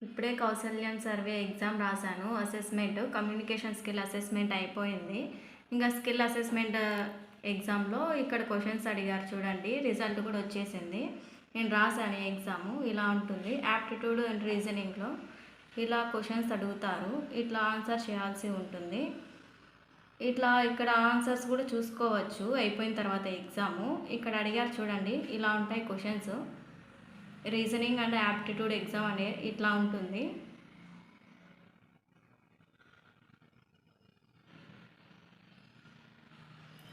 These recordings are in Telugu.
ఇప్పుడే కౌసల్యం సర్వే ఎగ్జామ్ రాశాను. అసెస్మెంట్ కమ్యూనికేషన్ స్కిల్ అసెస్మెంట్ అయిపోయింది. ఇంకా స్కిల్ అసెస్మెంట్ ఎగ్జామ్‌లో ఇక్కడ క్వెషన్స్ అడిగారు చూడండి. రిజల్ట్ కూడా వచ్చేసింది. నేను రాశాను ఎగ్జాము. ఇలా ఉంటుంది. యాప్టిట్యూడ్ అండ్ రీజనింగ్‌లో ఇలా క్వెషన్స్ అడుగుతారు. ఇట్లా ఆన్సర్ చేయాల్సి ఉంటుంది. ఇట్లా ఇక్కడ ఆన్సర్స్ కూడా చూసుకోవచ్చు అయిపోయిన తర్వాత ఎగ్జాము. ఇక్కడ అడిగారు చూడండి. ఇలా ఉంటాయి questions. Reasoning and aptitude exam అనే ఇట్లా ఉంటుంది.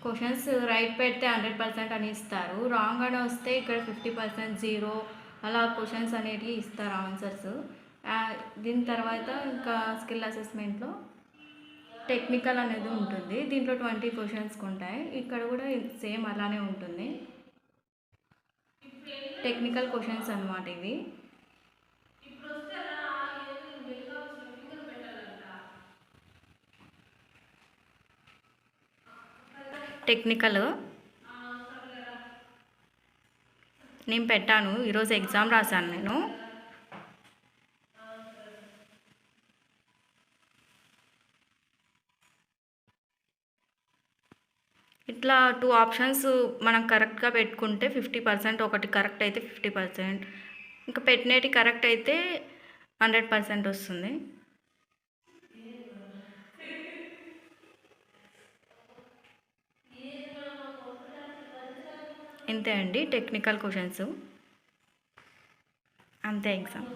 క్వశ్చన్స్ రైట్ పెడితే 100% అని ఇస్తారు. రాంగ్ అని వస్తే ఇక్కడ 50%, 0 అలా క్వశ్చన్స్ అనేటివి ఇస్తారు ఆన్సర్స్. దీని తర్వాత ఇంకా స్కిల్ అసెస్మెంట్లో టెక్నికల్ అనేది ఉంటుంది. దీంట్లో 20 క్వశ్చన్స్ ఉంటాయి. ఇక్కడ కూడా సేమ్ అలానే ఉంటుంది. టెక్నికల్ క్వశ్చన్స్ అన్నమాట ఇవి. టెక్నికల్ నేను పెట్టాను. ఈరోజు ఎగ్జామ్ రాశాను నేను. ఇట్లా 2 ఆప్షన్స్ మనం కరెక్ట్గా పెట్టుకుంటే 50%, ఒకటి కరెక్ట్ అయితే 50%, ఇంకా పెట్టినటి కరెక్ట్ అయితే 100% వస్తుంది. ఇంతే అండి టెక్నికల్ క్వశ్చన్స్. అంతే ఎగ్జామ్.